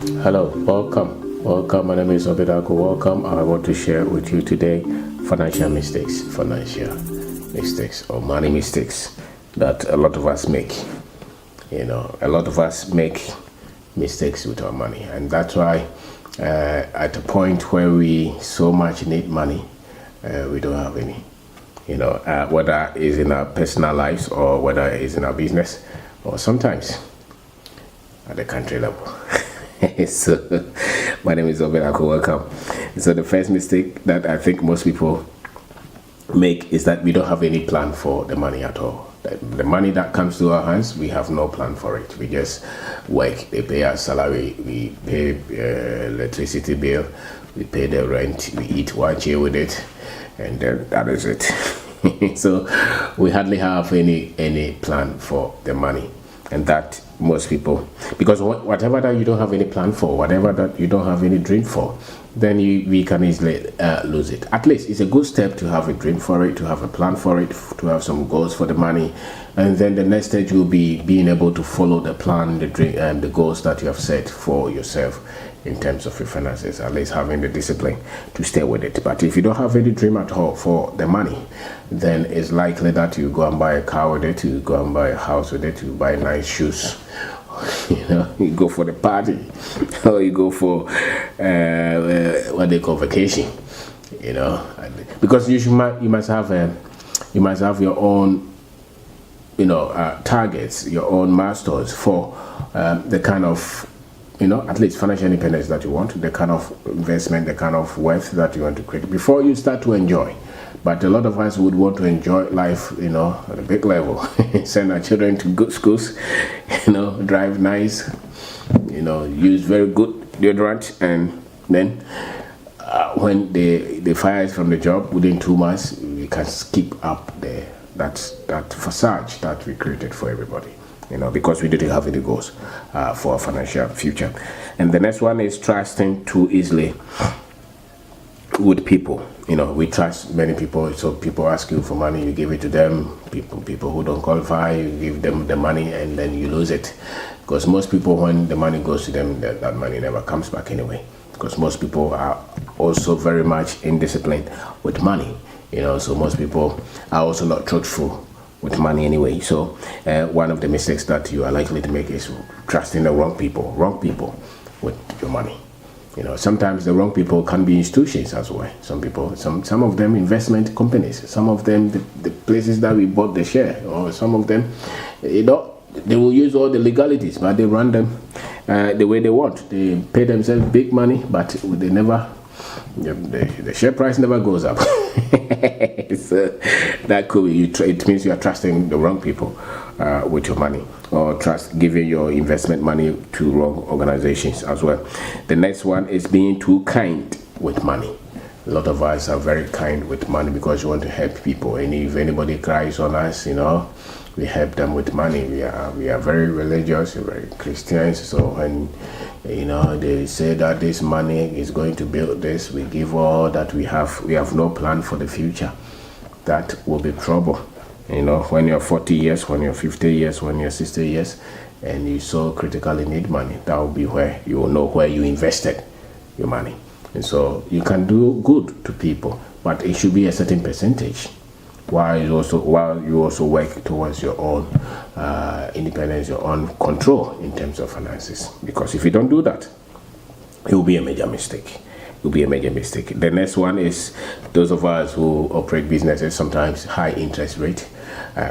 Hello, welcome. Welcome. My name is Obedako. Welcome. I want to share with you today financial mistakes or money mistakes that a lot of us make. A lot of us make mistakes with our money, and that's why at a point where we so much need money, we don't have any. Whether it's in our personal lives or whether it's in our business, or sometimes at the country level. So, my name is Obedako. Welcome. So, the first mistake that I think most people make is that we don't have any plan for the money at all. The money that comes to our hands, we have no plan for it. We just work. They pay our salary. We pay electricity bill. We pay the rent. We eat one cheer with it, and then that is it. So, we hardly have any plan for the money. And that most people, because whatever that you don't have any plan for, whatever that you don't have any dream for, then we can easily lose it. At least it's a good step to have a dream for it, to have a plan for it, to have some goals for the money, and then the next stage will be being able to follow the plan, the dream, and the goals that you have set for yourself in terms of your finances. At least having the discipline to stay with it. But if you don't have any dream at all for the money, then it's likely that you go and buy a car with it, you go and buy a house with it, you buy nice shoes. You go for the party, or you go for what they call vacation. Because you must have your own targets, your own masters for the kind of at least financial independence that you want, the kind of investment, the kind of wealth that you want to create before you start to enjoy. But a lot of us would want to enjoy life, at a big level. Send our children to good schools, drive nice, use very good deodorant, and then when the fire is from the job, within 2 months, we can skip up that facade that we created for everybody. Because we didn't have any goals for our financial future. And the next one is trusting too easily with people. We trust many people, so people ask you for money, you give it to them. People who don't qualify, you give them the money, and then you lose it. Because most people, when the money goes to them, that money never comes back anyway. Because most people are also very much indisciplined with money. So most people are also not truthful with money anyway. So one of the mistakes that you are likely to make is trusting the wrong people with your money. Sometimes the wrong people can be institutions as well. Some of them investment companies, some of them the places that we bought the share, or some of them, they will use all the legalities, but they run them the way they want. They pay themselves big money, but they never, the share price never goes up. So that could be, it means you are trusting the wrong people with your money, or giving your investment money to wrong organizations as well. The next one is being too kind with money. A lot of us are very kind with money because we want to help people, and if anybody cries on us, we help them with money. We are very religious, very Christians. So when they say that this money is going to build this, we give all that we have. We have no plan for the future. That will be trouble. When you're 40 years, when you're 50 years, when you're 60 years, and you so critically need money, that will be where you will know where you invested your money. And so you can do good to people, but it should be a certain percentage, while you also work towards your own independence, your own control in terms of finances. Because if you don't do that, it will be a major mistake. The next one is those of us who operate businesses. Sometimes high interest rate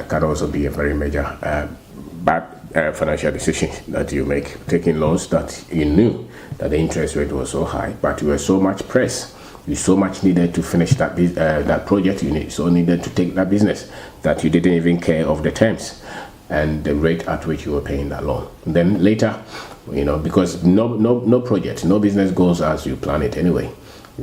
can also be a very major bad financial decision that you make, taking loans that you knew that the interest rate was so high, but you were so much pressed. You so much needed to finish that project. You needed to take that business that you didn't even care of the terms and the rate at which you were paying that loan. And then later, because no project, no business goes as you plan it anyway.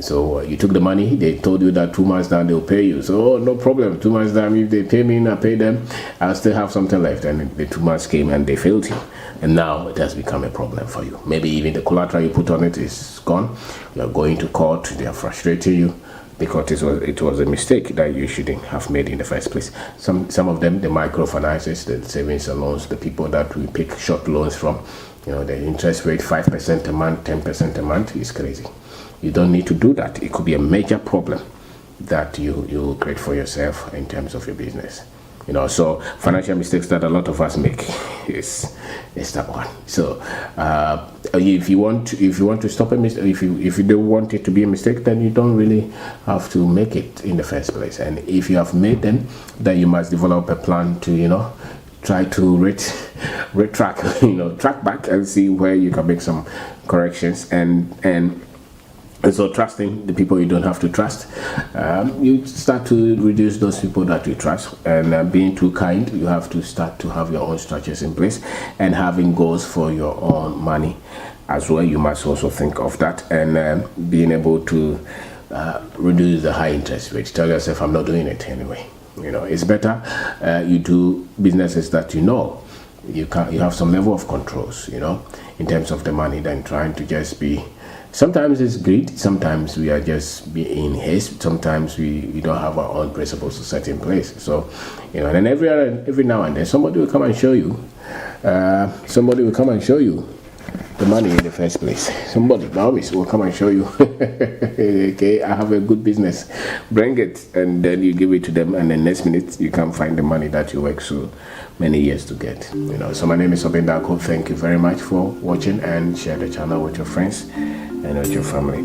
So you took the money, they told you that 2 months down they'll pay you. So no problem, 2 months down, if they pay me, I pay them, I'll still have something left. And the 2 months came and they failed you. And now it has become a problem for you. Maybe even the collateral you put on it is gone. You are going to court, they are frustrating you because it was a mistake that you shouldn't have made in the first place. Some of them, the microfinances, the savings and loans, the people that we pick short loans from, The interest rate 5% a month, 10% a month is crazy. You don't need to do that. It could be a major problem that you create for yourself in terms of your business. So financial mistakes that a lot of us make is that one. So if you want to stop a mistake, if you don't want it to be a mistake, then you don't really have to make it in the first place. And if you have made them, then you must develop a plan to try to track back and see where you can make some corrections and so trusting the people you don't have to trust. You start to reduce those people that you trust, and being too kind, you have to start to have your own structures in place, and having goals for your own money as well. You must also think of that, and being able to reduce the high interest rate. Tell yourself, I'm not doing it anyway. It's better you do businesses that you have some level of controls, in terms of the money, than trying to just be. Sometimes it's greed, sometimes we are just in haste, sometimes we don't have our own principles to set in place. So, and then every now and then somebody will come and show you. The money in the first place. Somebody always will come and show you. Okay, I have a good business, bring it, and then you give it to them, and the next minute you can find the money that you worked so many years to get. So my name is Obin Darko. Thank you very much for watching, and share the channel with your friends and with your family.